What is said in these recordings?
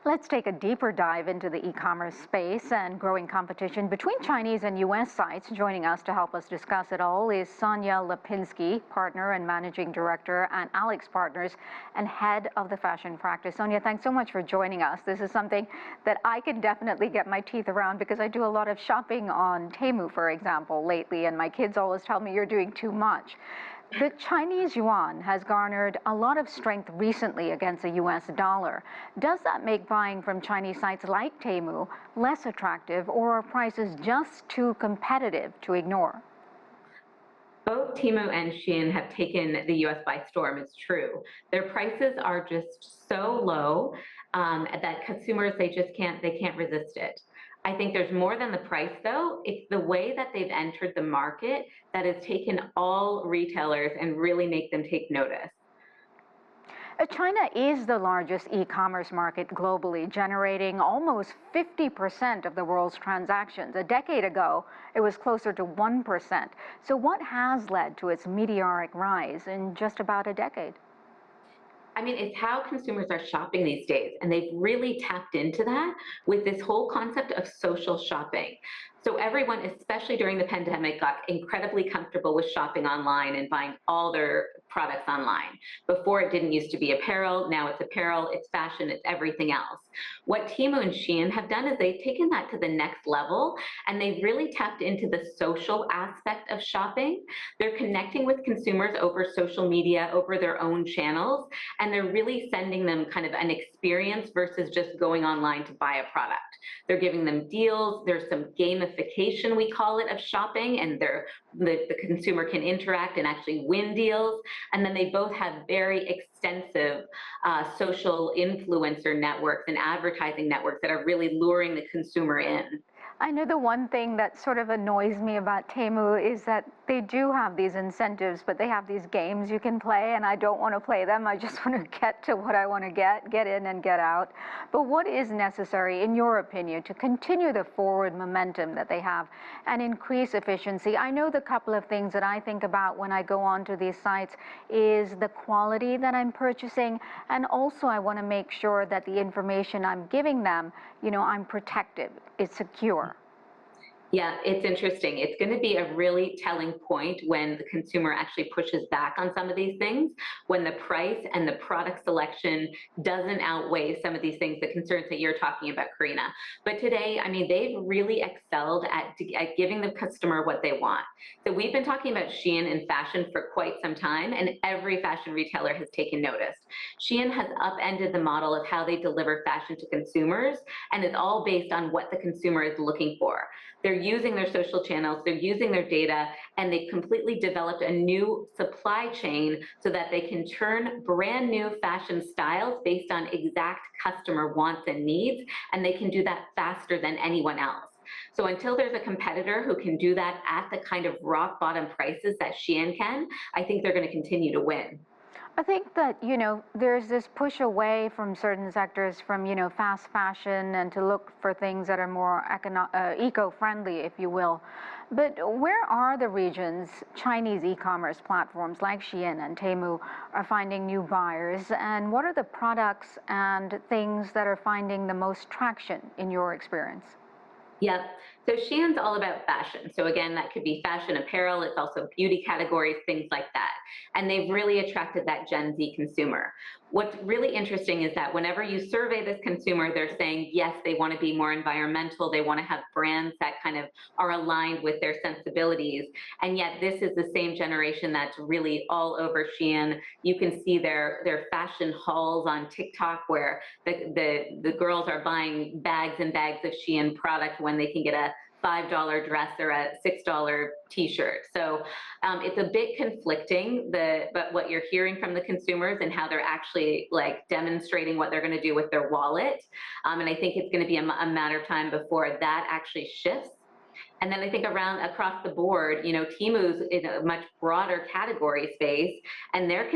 Let's take a deeper dive into the e-commerce space and growing competition between Chinese and U.S. sites. Joining us to help us discuss it all is Sonia Lipinski, partner and managing director at Alex Partners and head of the fashion practice. Sonia, thanks so much for joining us. This is something that I can definitely get my teeth around because I do a lot of shopping on Temu, for example, lately, and my kids always tell me you're doing too much. The Chinese yuan has garnered a lot of strength recently against the U.S. dollar. Does that make buying from Chinese sites like Temu less attractive, or are prices just too competitive to ignore? Both Temu and Shein have taken the U.S. by storm, it's true. Their prices are just so low that consumers, they can't resist it. I think there's more than the price, though. It's the way that they've entered the market that has taken all retailers and really make them take notice. China is the largest e-commerce market globally, generating almost 50% of the world's transactions. A decade ago, it was closer to 1%. So what has led to its meteoric rise in just about a decade? I mean, it's how consumers are shopping these days, and they've really tapped into that with this whole concept of social shopping. So everyone, especially during the pandemic, got incredibly comfortable with shopping online and buying all their products online. Before, it didn't used to be apparel, now it's apparel, it's fashion, it's everything else. What Temu and Shein have done is they've taken that to the next level, and they've really tapped into the social aspect of shopping. They're connecting with consumers over social media, over their own channels, and they're really sending them kind of an experience versus just going online to buy a product. They're giving them deals. There's some gamification, we call it, of shopping, and the consumer can interact and actually win deals. And then they both have very extensive social influencer networks and advertising networks that are really luring the consumer in. I know the one thing that sort of annoys me about Temu is that they do have these incentives, but they have these games you can play, and I don't want to play them. I just want to get to what I want to get in and get out. But what is necessary, in your opinion, to continue the forward momentum that they have and increase efficiency? I know the couple of things that I think about when I go onto these sites is the quality that I'm purchasing, and also I want to make sure that the information I'm giving them, I'm protected, it's secure. Yeah, it's interesting. It's going to be a really telling point when the consumer actually pushes back on some of these things, when the price and the product selection doesn't outweigh some of these things, the concerns that you're talking about, Karina. But today, I mean, they've really excelled at giving the customer what they want. So we've been talking about Shein in fashion for quite some time, and every fashion retailer has taken notice. Shein has upended the model of how they deliver fashion to consumers, and it's all based on what the consumer is looking for. They're using their social channels, they're using their data, and they've completely developed a new supply chain so that they can turn brand new fashion styles based on exact customer wants and needs, and they can do that faster than anyone else. So until there's a competitor who can do that at the kind of rock bottom prices that Shein can, I think they're going to continue to win. I think that, there's this push away from certain sectors from, fast fashion and to look for things that are more eco-friendly, if you will. But where are the regions Chinese e-commerce platforms like Shein and Temu are finding new buyers? And what are the products and things that are finding the most traction in your experience? Yep. So Shein's all about fashion. So again, that could be fashion apparel. It's also beauty categories, things like that. And they've really attracted that Gen Z consumer. What's really interesting is that whenever you survey this consumer, they're saying, yes, they want to be more environmental. They want to have brands that kind of are aligned with their sensibilities. And yet this is the same generation that's really all over Shein. You can see their fashion hauls on TikTok where the girls are buying bags and bags of Shein product when they can get a $5 dress or a $6 t-shirt. So it's a bit conflicting, but what you're hearing from the consumers and how they're actually like demonstrating what they're going to do with their wallet. And I think it's going to be a matter of time before that actually shifts. And then I think across the board, Temu's in a much broader category space, and they're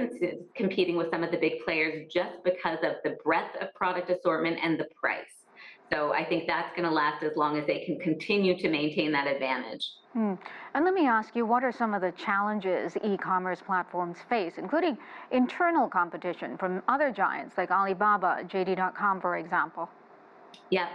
competing with some of the big players just because of the breadth of product assortment and the price. So I think that's going to last as long as they can continue to maintain that advantage. And let me ask you, what are some of the challenges e-commerce platforms face, including internal competition from other giants like Alibaba, JD.com, for example? Yep.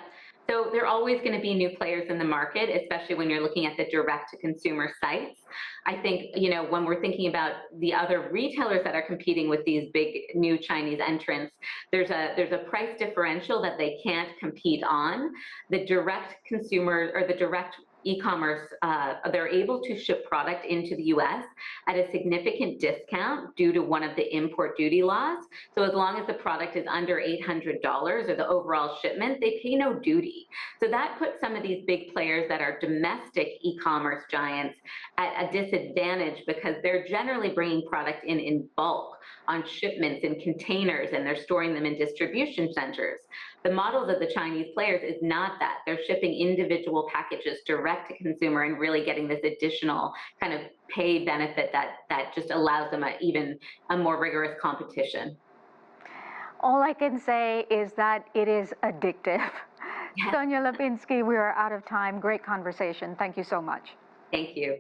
So there are always going to be new players in the market, especially when you're looking at the direct-to-consumer sites. I think, when we're thinking about the other retailers that are competing with these big new Chinese entrants, there's a price differential that they can't compete on. The direct consumer or the direct e-commerce, they're able to ship product into the US at a significant discount due to one of the import duty laws. So as long as the product is under $800 or the overall shipment, they pay no duty. So that puts some of these big players that are domestic e-commerce giants at a disadvantage because they're generally bringing product in bulk on shipments in containers, and they're storing them in distribution centers. The models of the Chinese players is not that. They're shipping individual packages direct to consumer and really getting this additional kind of pay benefit that just allows them even a more rigorous competition. All I can say is that it is addictive. Yeah. Sonia Lipinski, we are out of time. Great conversation. Thank you so much. Thank you.